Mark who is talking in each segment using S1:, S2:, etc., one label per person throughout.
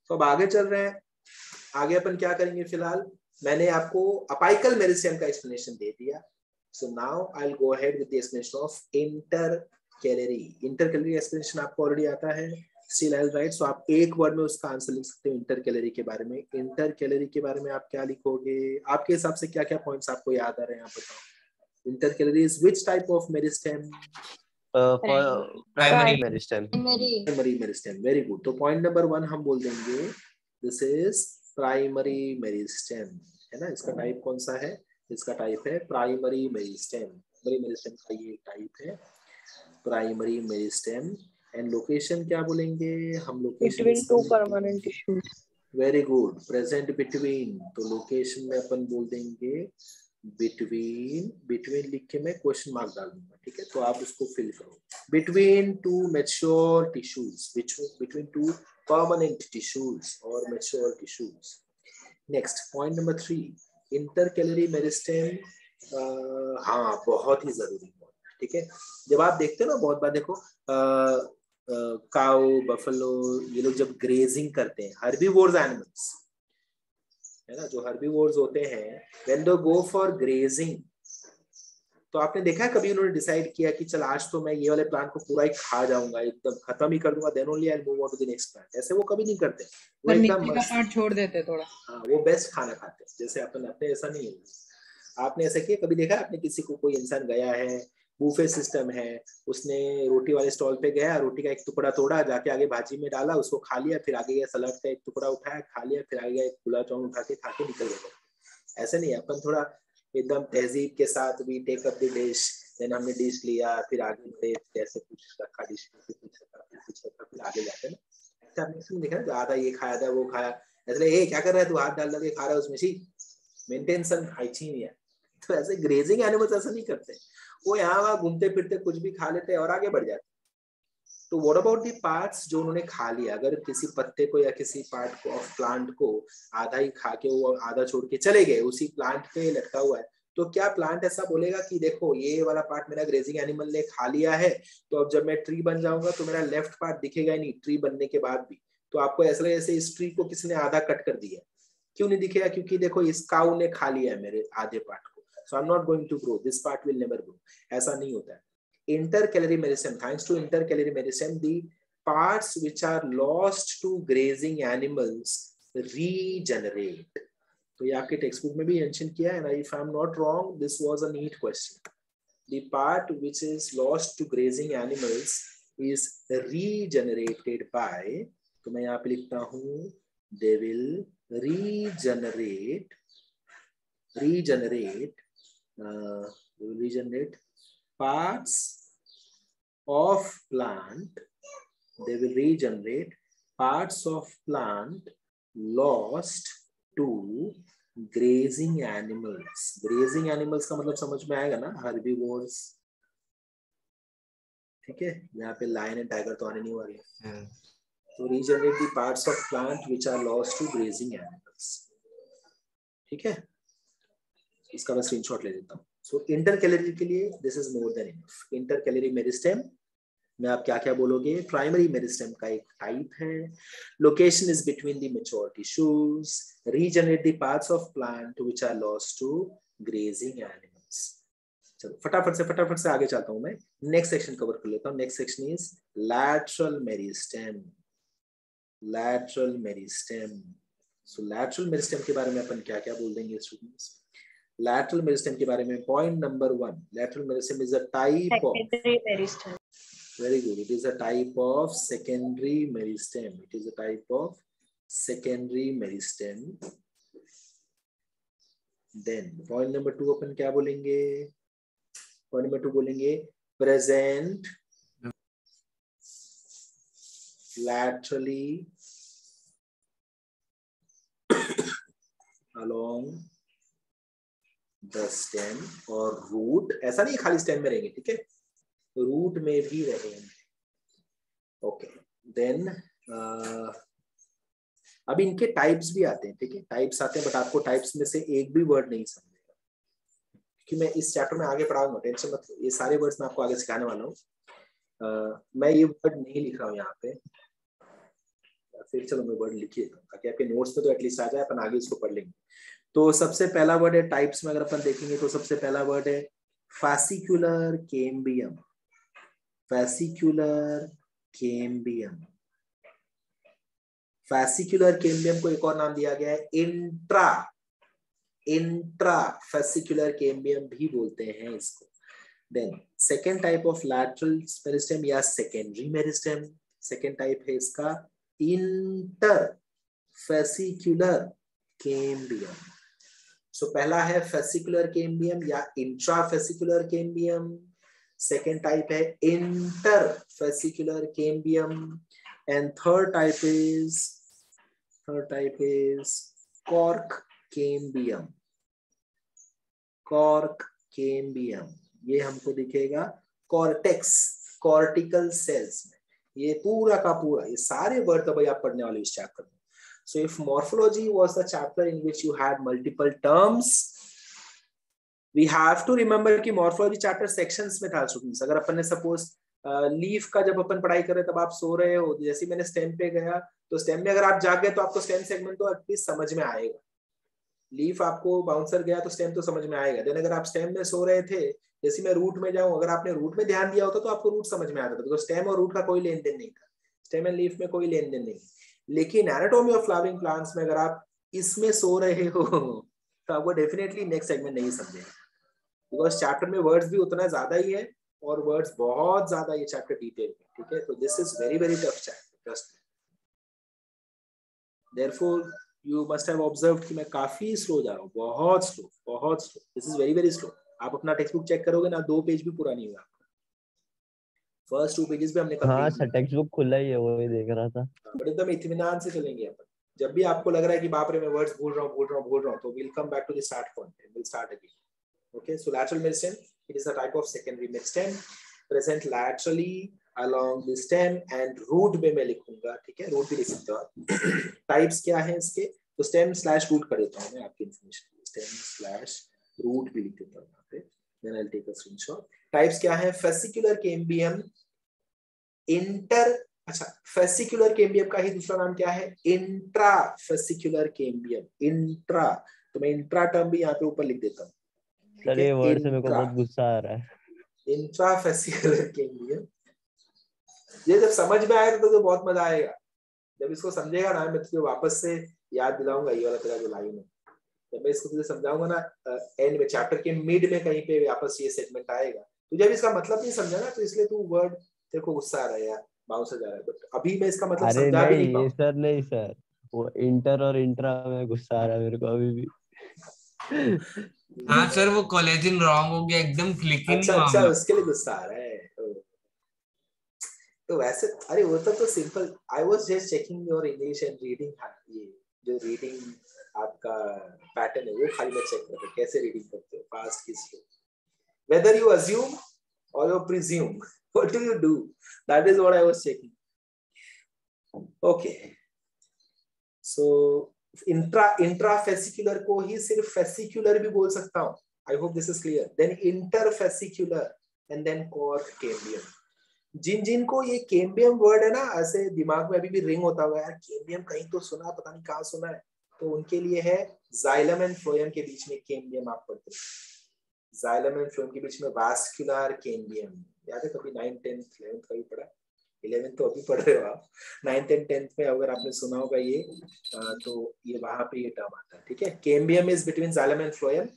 S1: तो अब आगे चल रहे हैं, आगे अपन क्या करेंगे फिलहाल, मैंने आपको अपाइकल मेरिस्टेम का एक्सप्लेनेशन दे दिया। So now I will go ahead with the explanation of intercalary. Intercalary explanation आपको ऑलरेडी आता है, स्टिल आई विल राइट। सो आप एक वर्ड में उसका आंसर लिख सकते हो इंटरकैलरी के बारे में। इंटरकैलरी के बारे में आप क्या लिखोगे, आपके हिसाब से क्या क्या पॉइंट्स आपको याद आ रहे हैं, आप बताओ। Intercalary is which type of meristem?
S2: Primary meristem.
S1: Primary meristem, very good. तो पॉइंट नंबर 1 हम बोल देंगे दिस इज प्राइमरी मेरिस्टेम, है ना। इसका टाइप कौन सा है? इसका टाइप है प्राइमरी मेरिस्टेम। प्राइमरी मेरिस्टेम का ये टाइप है प्राइमरी मेरिस्टेम। एंड लोकेशन क्या बोलेंगे हम? Location
S3: between two permanent tissues.
S1: Very good, present between. तो लोकेशन में अपन बोल देंगे बिटवीन। बिटवीन लिख के मैं क्वेश्चन मार्क डाल दूंगा, ठीक है, तो आप उसको फिल करो। Between two mature tissues, between two permanent tissues और mature tissues. Next point number 3, intercalary meristem. हाँ, बहुत ही जरूरी पॉइंट, ठीक है। जब आप देखते हो ना, बहुत बार देखो काऊ, बफलो, ये लोग जब ग्रेजिंग करते हैं, हर्बीवोर्स एनिमल्स, है ना, जो हर्बीवोर्स होते हैं, when they go for grazing, तो आपने देखा है कभी उन्होंने डिसाइड किया कि चल आज तो मैं ये वाले प्लांट को पूरा ही खा जाऊंगा, एकदम खत्म ही कर दूंगा, then only I move on to the next plant? ऐसे वो कभी नहीं करते, वो एकदम
S4: नीचे का पार्ट छोड़ देते थोड़ा।
S1: हाँ, वो बेस्ट खाना खाते हैं, जैसे अपन अपने ऐसा नहीं है। आपने ऐसा किया कभी, देखा आपने किसी को, कोई इंसान गया है, बूफे सिस्टम है, उसने रोटी वाले स्टॉल पे गया, रोटी का एक टुकड़ा तोड़ा, जाके आगे भाजी में डाला, उसको खा लिया, फिर आगे गया सलाद का एक टुकड़ा उठाया, खा लिया, फिर आगे गया एक गुलाब जामुन उठा के खा के निकल गया। ऐसा नहीं है, अपन थोड़ा एकदम तहजीब के साथ we take up the dish, then हमने डिश लिया, फिर आगे बढ़े, कैसे कुछ रखा डिश, फिर कुछ रखा, फिर आगे जाते ना। ऐसा आपने देखा ना, आधा ये खाया था, वो खाया, ऐसे क्या कर रहा है तू, हाथ डाल के खा रहा है उसमें, सी मेंटेन हाइजीन है। तो ऐसे ग्रेजिंग एनिमल्स ऐसा नहीं करते, वो यहाँ वहाँ घूमते फिरते कुछ भी खा लेते हैं और आगे बढ़ जाते। तो व्हाट अबाउट दी पार्ट्स जो उन्होंने खा लिया? अगर किसी पत्ते को या किसी पार्ट को ऑफ प्लांट को आधा ही खा के वो आधा छोड़ के चले गए, उसी प्लांट पे लटका हुआ है, तो क्या प्लांट ऐसा बोलेगा कि देखो ये वाला पार्ट मेरा ग्रेजिंग एनिमल ने खा लिया है, तो अब जब मैं ट्री बन जाऊंगा तो मेरा लेफ्ट पार्ट दिखेगा ही नहीं ट्री बनने के बाद भी? तो आपको ऐसा लगे जैसे इस ट्री को किसी ने आधा कट कर दिया। क्यों नहीं दिखेगा? क्योंकि देखो इस काऊ ने खा लिया है मेरे आधे पार्ट को, so I am not going to grow, this part will never grow. ऐसा नहीं होता है। Intercalary meristem, thanks to intercalary meristem, the parts which are lost to grazing animals regenerate। तो ये आपके टेक्स्ट बुक में भी मेंशन किया है ना, if I'm not wrong, this was a neat question। The part which is lost to grazing animals is regenerated by, तो मैं यहाँ पे लिखता हूँ, they will regenerate parts of plant, they will regenerate parts of plant lost to grazing animals। grazing animals का मतलब समझ में आएगा ना, herbivores, ठीक है। यहाँ पे लायन एंड टाइगर तो आने नहीं वाले। तो regenerate the parts of plant which are lost to grazing animals, ठीक है। इसका मैं स्क्रीनशॉट ले लेता हूँ। सो इंटरकैलरी के लिए this is more than enough. Intercalary meristem में आप क्या क्या बोलोगे? प्राइमरी मेरिस्टेम का एक टाइप है, location is between the mature tissues, regenerate the parts of plant which are lost to grazing animals. चलो फटाफट से आगे चलता हूं मैं, नेक्स्ट सेक्शन कवर कर लेता हूं। Next section is lateral meristem. Lateral meristem, so lateral meristem के बारे में अपन क्या क्या बोल देंगे स्टूडेंट्स? लैटरल मेरिस्टेम के बारे में point number 1, lateral meristem is a type of,
S3: secondary meristem.
S1: very good, it is a type of secondary meristem, it is a type of secondary meristem। then point number 2 अपन क्या बोलेंगे? point number 2 बोलेंगे present laterally along the stem or root। ऐसा नहीं खाली stem में रहेंगे, ठीक है, रूट में भी रहेंगे। ओके, देन अब इनके टाइप्स भी आते हैं, ठीक है, टाइप्स आते हैं, बट आपको टाइप्स में से एक भी वर्ड नहीं समझेगा, क्योंकि मैं इस चैप्टर में आगे पढ़ाऊंगा, टेंशन मत लो, ये सारे वर्ड्स मैं आपको आगे सिखाने वाला हूँ। मैं ये वर्ड नहीं लिख रहा हूँ यहाँ पे, फिर चलो मैं वर्ड लिखिए ताकि आपके नोट्स में तो एटलीस्ट आ जाए, अपन आगे इसको पढ़ लेंगे। तो सबसे पहला वर्ड है टाइप्स में, अगर अपन देखेंगे तो सबसे पहला वर्ड है fascicular cambium। fascicular cambium, fascicular cambium को एक और नाम दिया गया है इंट्रा fascicular cambium भी बोलते हैं इसको। Then second type of lateral meristem या सेकेंडरी मेरिस्टेम, सेकेंड टाइप है इसका इंटर fascicular cambium। सो पहला है fascicular cambium या इंट्राफेसिकुलर cambium, सेकेंड टाइप है interfascicular cambium, and third type is cork cambium। cork cambium ये हमको दिखेगा कॉर्टेक्स कॉर्टिकल सेल्स में। ये पूरा का पूरा ये सारे वर्ड तो भाई आप पढ़ने वाले इस चैप्टर में। So if morphology was the chapter in which you had multiple terms, we have to remember कि morphology chapter sections में था students। अगर अपन ने suppose लीफ का जब अपन पढ़ाई कर रहे तब आप सो रहे हो, जैसे मैंने स्टेम पे गया तो स्टेम में अगर आप जाग गए तो आपको स्टेम सेगमेंट तो एटलीस्ट समझ में आएगा। लीफ आपको बाउंसर गया तो स्टेम तो समझ में आएगा। देन अगर आप स्टेम में सो रहे थे, जैसे मैं रूट में जाऊं, अगर आपने रूट में ध्यान दिया होता तो आपको रूट समझ में आता था, बिकॉज़ स्टेम और रूट का कोई लेन देन नहीं था, स्टेम एंड लीफ में कोई लेन देन नहीं। लेकिन एनाटॉमी ऑफ फ्लावरिंग प्लांट्स में अगर आप इसमें सो रहे हो तो आपको डेफिनेटली नेक्स्ट सेगमेंट नहीं समझेगा, बिकॉज चैप्टर में वर्ड्स भी उतना ज्यादा ही है और वर्ड्स बहुत ज्यादा ये चैप्टर डिटेल में। ठीक है, तो this is very very tough chapter, trust me. Therefore you must have observed कि मैं काफी स्लो जा रहा हूँ, बहुत स्लो, बहुत slow. This is very very slow. आप अपना टेक्स्ट बुक चेक करोगे ना, 2 पेज भी पूरा नहीं हुआ आपका। फर्स्ट 2 पेजेस भी हमने कंप्लीट।
S2: हाँ सर, टेक्स्ट बुक खुला ही है, वो ही देख रहा था।
S1: बट एकदम इत्मीनान से चलेंगे अपन। जब भी आपको लग रहा है कि बाप रे मैं वर्ड्स भूल रहा हूँ, तो we'll come back to the start point and we'll start again. Okay, so lateral meristem, it is a type of secondary meristem present laterally along the stem and root में मैं लिखूंगा। ठीक है, रूट भी लिख सकते हो आप। टाइप्स क्या है इसके, तो स्टेम स्लैश रूट कर देता हूँ मैं आपकी इन्फॉर्मेशन, स्टेम स्लैश रूट भी लिख देता हूँ यहाँ पे। Then I'll take a screenshot. Types क्या है, fascicular cambium, अच्छा फेसिकुलर केम्बियम का ही दूसरा नाम क्या है, इंट्रा फेसिकुलर केम्बियम। इंट्रा, तो मैं इंट्रा टर्म भी यहाँ पे ऊपर लिख देता हूँ।
S2: सर ये वर्ड से मेरे को बहुत गुस्सा आ रहा है।
S1: इंट्रा फेसिकुलर केम्बियम, ये जब समझ में आएगा तो बहुत मजा आएगा। जब इसको समझेगा ना, मैं तुझे वापस से याद दिलाऊंगा ये वाला तेरा जो लाइन है। जब मैं इसको तुझे समझाऊंगा ना, एंड में चैप्टर के मिड में कहीं पे वापस ये सेगमेंट आएगा, तो जब इसका मतलब नहीं समझा ना, तो इसलिए तू वर्ड तेरे को गुस्सा आ रहा है यार, बाउंस हो जा रहा है। बट अभी मैं इसका मतलब समझा भी नहीं पाऊंगा।
S2: सर नहीं सर, वो इंटर और इंट्रा में गुस्सा आ रहा है मेरे को अभी भी।
S4: हाँ सर, वो कोलेजन रॉन्ग हो गया, एकदम क्लिक ही नहीं हुआ।
S1: अच्छा उसके लिए गुस्सा आ रहा है। तो वैसे अरे वो तो simple, I was just checking your English and reading. ये जो रीडिंग आपका पैटर्न है वो खाली मैं चेक करता हूं, कैसे रीडिंग करते हो, फास्ट की स्लो, वेदर यू अज्यूम और you presume, what do you do? That is what I was checking. Okay, so intrafascicular को ही सिर्फ fascicular भी बोल सकता हूँ। I hope this is clear. Then interfascicular and then cork cambium. जिन को ये cambium word है ना, ऐसे दिमाग में अभी भी रिंग होता हुआ है, यार cambium कहीं तो सुना, पता नहीं कहाँ सुना है, तो उनके लिए है xylem and phloem के बीच में cambium आप पढ़ते हैं। xylem and phloem के बीच में vascular cambium, याद है कभी 9th 10th 11th कभी पढ़ा? 11th तो अभी पढ़ रहे हो आप, 9th and 10th में अगर आपने सुना होगा ये, तो ये वहां पे ये टर्म आता है। ठीक है, cambium is between xylem and phloem,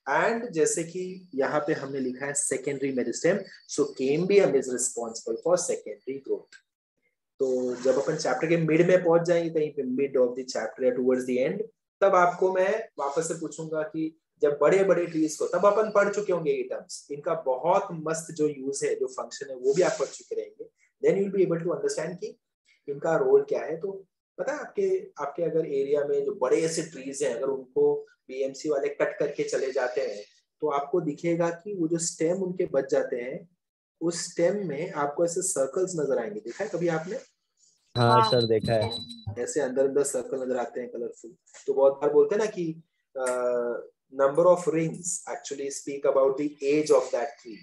S1: and जैसे कि यहाँ पे हमने लिखा है secondary meristem, so cambium is responsible for secondary growth। तो जब अपन चैप्टर के मिड में पहुंच जाएंगे, कहीं पे मिड ऑफ द चैप्टर या टुवर्ड्स द एंड, तब आपको मैं वापस से पूछूंगा कि जब बड़े बड़े ट्रीज को, तब अपन पढ़ चुके होंगे ये टर्म्स, इनका बहुत मस्त जो यूज है, जो फंक्शन है, वो भी आप पढ़ चुके रहेंगे। Then you will be able to understand कि इनका रोल क्या है। तो पता है आपके अगर एरिया में जो बड़े ऐसे ट्रीज हैं, अगर उनको बीएमसी वाले कट करके चले जाते हैं, तो आपको दिखेगा कि वो जो स्टेम उनके बच जाते हैं, उस स्टेम में आपको ऐसे सर्कल्स नजर आएंगे। देखा है कभी आपने?
S2: हाँ सर देखा है,
S1: ऐसे अंदर अंदर सर्कल नजर आते हैं कलरफुल। तो बहुत बार बोलते हैं ना कि number of rings actually speak about the age of that tree.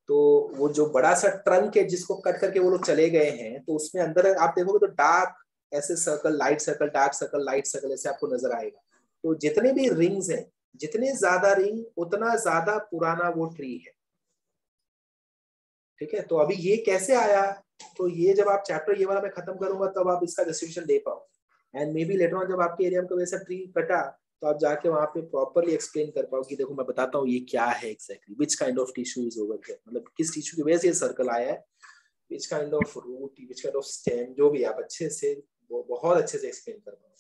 S1: तो वो जो बड़ा सा ट्रंक है जिसको कट करके वो लोग चले गए हैं, तो उसमें अंदर आप देखोगे तो डार्क ऐसे circle, light circle, dark circle, light circle ऐसे आपको नजर आएगा। तो जितने भी रिंग्स हैं, जितने ज्यादा रिंग उतना ज्यादा पुराना वो ट्री है। ठीक है, तो अभी ये कैसे आया, तो ये जब आप चैप्टर ये वाला मैं खत्म करूंगा तब आप इसका डिस्क्रिप्शन दे पाओ। And may be later on जब आपके एरिया में कोई वैसा ट्री कटा तो आप जाके वहां पे प्रॉपर्ली एक्सप्लेन कर पाओ कि देखो मैं बताता हूँ ये क्या है exactly, which kind of tissue is over here, मतलब किस टिश्यू की वजह से ये सर्कल आया है, which kind of root, which kind of stem, जो भी आप अच्छे से बहुत अच्छे से एक्सप्लेन कर पाओ।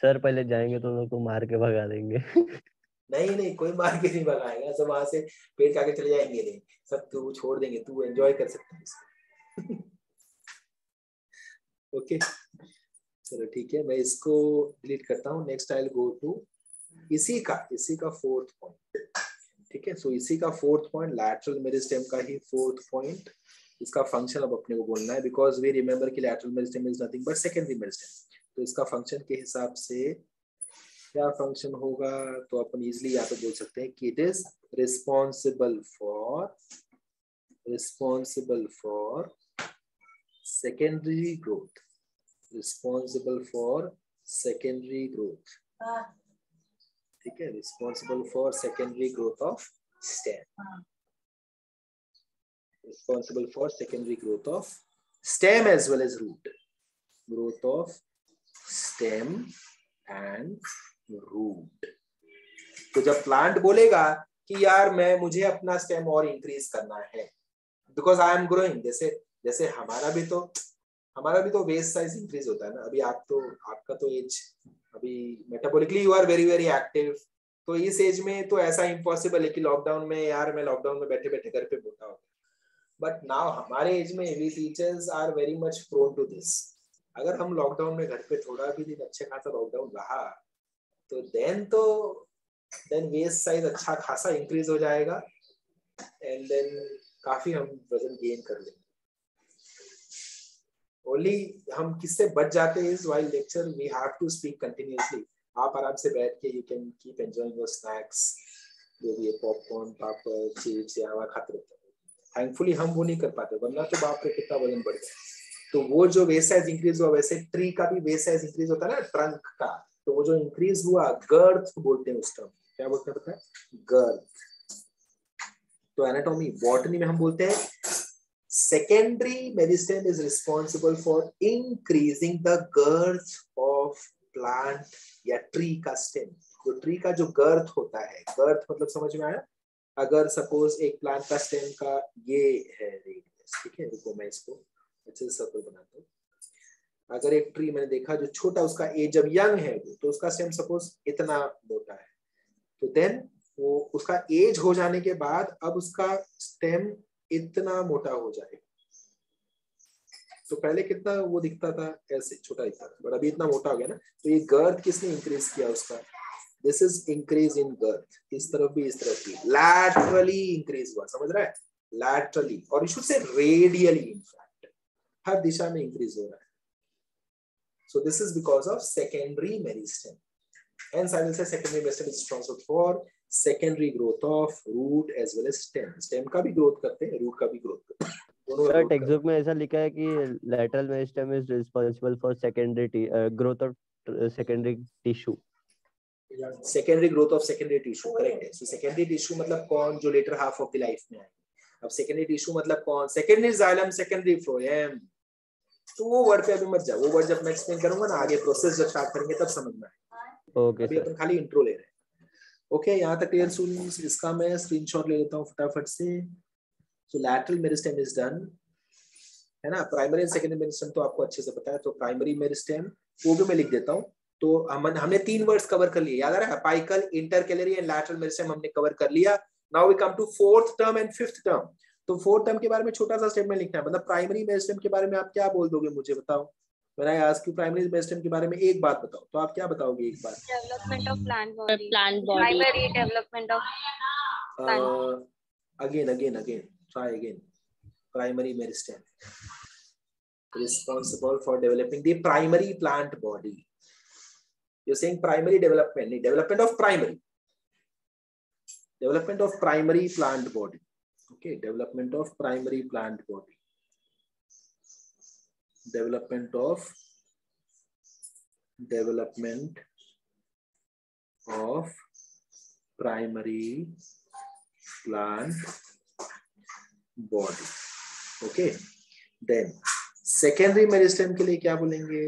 S2: सर पहले जाएंगे तो उनको मार के भगा देंगे।
S1: नहीं नहीं, कोई मार के नहीं भगाएगा, सब वहां से पेड़ के आगे चले जाएंगे, नहीं सब तू छोड़ देंगे, तू एंजॉय कर सकता है इसको। ओके चलो ठीक है, मैं इसको डिलीट करता हूँ। Next I will go to इसी का फोर्थ पॉइंट। ठीक है, सो इसी का फोर्थ पॉइंट, लैटरल मेरिस्टेम का ही फोर्थ पॉइंट, इसका फंक्शन अब अपने को बोलना है, बिकॉज वी रिमेंबर कि lateral meristem is nothing but secondary meristem. तो इसका फंक्शन के हिसाब से क्या फंक्शन होगा, तो अपन इजिली यहाँ पे बोल सकते हैं कि it is responsible for secondary growth, responsible for secondary growth. ठीक है, responsible for secondary growth of stem, responsible for secondary growth of stem as well as root, growth of stem and root. तो जब plant बोलेगा कि यार मुझे अपना stem और इंक्रीज करना है बिकॉज आई एम ग्रोइंग, जैसे हमारा भी तो वेस्ट साइज इंक्रीज होता है ना। अभी आपका तो एज अभी metabolically you are very very active, तो इस एज में तो ऐसा इम्पॉसिबल है कि लॉकडाउन में यार मैं लॉकडाउन में बैठे बैठे घर पे मोटा हो गया। बट नाउ हमारे एज में we teachers are very much prone to this. अगर हम लॉकडाउन में घर पे थोड़ा भी दिन अच्छे खासा लॉकडाउन रहा तो देन वेस्ट साइज अच्छा खासा इंक्रीज हो जाएगा एंड देन काफी हम वजन गेन कर लेंगे। ओनली हम किससे बच जाते हैं is while lecture we have to speak continuously. आप आराम से बैठ के you can keep enjoying your snacks, जो भी है पॉपकॉर्न, पापड़, चिप्स या हवा खाते रहते हैं। थैंकफुली हम वो नहीं कर पाते, वरना तो बाप रे कितना वजन बढ़ गया। तो वो जो वेस्ट साइज इंक्रीज हुआ, वैसे ट्री का भी वेस्ट साइज इंक्रीज होता है ना, ट्रंक का। तो वो जो इंक्रीज हुआ, गर्थ बोलते हैं उस टर्म, क्या बोलते हैं पता है? गर्थ। तो एनाटॉमी बॉटनी में हम बोलते हैं secondary meristem is responsible for increasing the girth of plant या ट्री का स्टेम। तो ट्री का जो गर्थ होता है, गर्थ मतलब समझ में आया? अगर सपोज एक प्लांट का स्टेम का ये है रेडियस, ठीक है, रुको मैं इसको अच्छे से सर्कल बनाता हूँ। अगर एक ट्री मैंने देखा जो छोटा, उसका एज जब यंग है तो उसका स्टेम सपोज इतना मोटा है, तो देन वो उसका एज हो जाने के बाद अब उसका स्टेम इतना मोटा हो जाएगा। तो पहले कितना वो दिखता था, ऐसे छोटा दिखता था, बट अभी इतना मोटा हो गया ना। तो ये गर्थ किसने इंक्रीज किया उसका? This is increase in girth. इस तरफ भी इस तरफ भी लैटरली इंक्रीज हुआ, समझ रहा है? लैटरली, और you should say radially, in fact हर दिशा में इंक्रीज हो रहा है। So this is because of secondary meristem. Hence I will say secondary meristem is responsible for secondary growth of root as well as stem. Stem का भी growth करते हैं, root का भी growth करते हैं, दोनों
S2: सर टेक्स्ट बुक में ऐसा लिखा है कि lateral meristem is responsible for secondary growth of secondary tissue.
S1: Secondary growth of secondary tissue, correct है। So secondary tissue मतलब कौन? जो later half of the life में आएंगे। अब secondary tissue मतलब कौन? Secondary xylem, secondary phloem। तो वो वर्ड पे अभी मत जाओ, वो वर्ड जब मैं एक्सप्लेन करूंगा ना आगे, प्रोसेस जब स्टार्ट करेंगे तब समझ में आएगा।
S2: ओके
S1: अभी
S2: सर।
S1: अपन खाली इंट्रो ले रहे हैं। ओके, यहाँ तक क्लियर स्टूडेंट्स? इसका मैं स्क्रीनशॉट ले लेता हूँ फटाफट से। सो लैटरल मेरिस्टेम इज डन, है ना। प्राइमरी एंड सेकेंडरी मेरिस्टेम तो आपको अच्छे से पता है। तो प्राइमरी मेरिस्टेम वो भी मैं लिख देता हूँ। तो हमने 3 वर्ड्स कवर कर लिए, याद आ रहा है? Apical, intercalary and lateral meristem हमने कवर कर लिया। Now we come to fourth term and fifth term. तो फोर्थ टर्म के बारे में छोटा सा स्टेटमेंट लिखना है। मतलब प्राइमरी मेरिस्टेम के बारे में आप क्या बोल दोगे मुझे बताओ? मैंने आज की प्राइमरी मेरिस्टेम के बारे में एक बात बताओ, तो आप क्या बताओगे एक बात?
S3: Development of plant body.
S5: Primary
S3: development of
S1: again try again. Primary meristem responsible for developing the primary plant body. You're saying primary development of primary plant body. Okay, development of primary plant body. Development of primary plant body. Okay, then secondary meristem के लिए क्या बोलेंगे?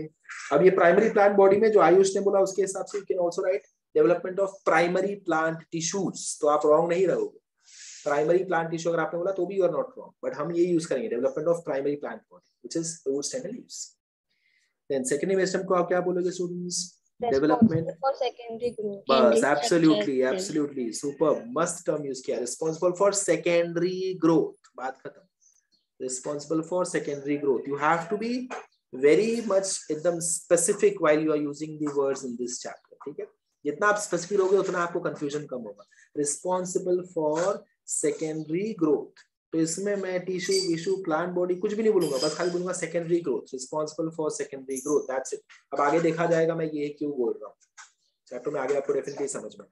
S1: अब ये primary plant body में जो आयुष ने बोला उसके हिसाब से you can also write development of primary plant tissues, तो आप रॉन्ग नहीं रहोगे. प्राइमरी प्लांट टिश्यू अगर आपने बोला तो भी you are not wrong, but हम ये यूज करेंगे development of primary plant body which is roots and leaves. Then secondary meristem को आप क्या बोलोगे students? Development
S3: for secondary growth.
S1: बस एब्सोल्युटली सुपर, मस्त टर्म यूज किया, रिस्पांसिबल फॉर सेकेंडरी ग्रोथ. बात खत्म. Responsible for secondary growth. You have to be very much एकदम specific while you are using the words in this chapter. ठीक है, जितना आप स्पेसिफिक रहोगे उतना आपको कंफ्यूजन कम होगा. रिस्पांसिबल फॉर सेकेंडरी ग्रोथ, तो इसमें मैं टिश्यू विश्यू प्लांट बॉडी कुछ भी नहीं बोलूंगा, बस खाली बोलूंगा secondary growth. Responsible for secondary growth, that's it. अब आगे देखा जाएगा मैं ये क्यों बोल रहा हूँ चैप्टर में, आगे आपको डेफिनेटली समझ में.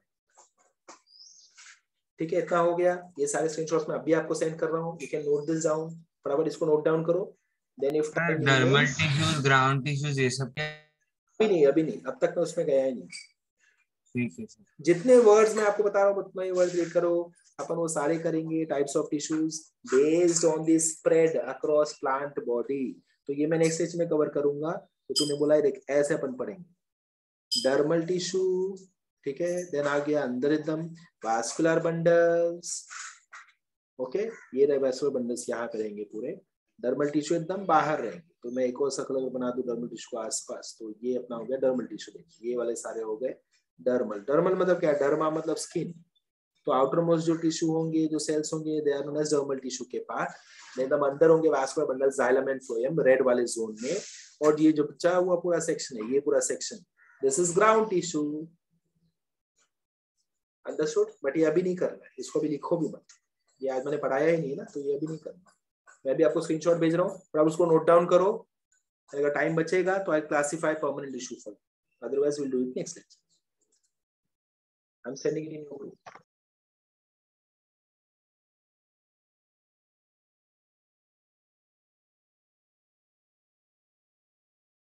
S1: ठीक है, इतना हो गया. ये सारे स्क्रीनशॉट्स मैं अभी आपको सेंड कर रहा हूँ. You can note this down, फटाफट इसको नोट डाउन करो. Then if
S4: dermal tissues, ground tissues, ये सब क्या?
S1: अभी नहीं, अब तक मैं उसमें गया ही नहीं.
S4: ठीक है सर.
S1: जितने वर्ड्स मैं आपको बता रहा हूँ उतना ही वर्ड रीड करो. अपन वो सारे करेंगे. Types of tissues based on the spread across plant body, तो ये मैं नेक्स्ट स्टेज में कवर करूंगा. तो तूने बोला देख ऐसे अपन पढ़ेंगे डर्मल टिश्यू. ठीक है, देन आ गया अंदर एकदम वास्कुलर बंडल्स. ओके, ये रहे वास्कुलर बंडल्स, यहाँ करेंगे पूरे. डर्मल टिश्यू एकदम बाहर रहेंगे, तो मैं एक और सर्कल बना दूं डर्मल टिश्यू को आसपास, तो ये अपना हो गया डर्मल टिश्यू. देखिए ये वाले सारे हो गए डर्मल. डर्मल मतलब क्या? डर्मा मतलब स्किन. तो आउटर मोस्ट जो टिश्यू होंगे, जो सेल्स होंगे, they are known as dermal tissue के पार्ट. एकदम अंदर होंगे vascular bundle, xylem and phloem, red वाले जोन में. और ये जो बचा हुआ पूरा सेक्शन है, ये पूरा section, this is ground tissue. Understood? But ये अभी नहीं करना है, इसको भी लिखो भी मत. ये आज मैंने पढ़ाया ही नहीं ना, तो ये अभी नहीं करना. मैं भी आपको स्क्रीनशॉट भेज रहा हूँ, पर आप उसको नोट डाउन करो. अगर टाइम बचेगा तो I classify permanent tissue for, otherwise will do it next lecture. I'm sending it in your group.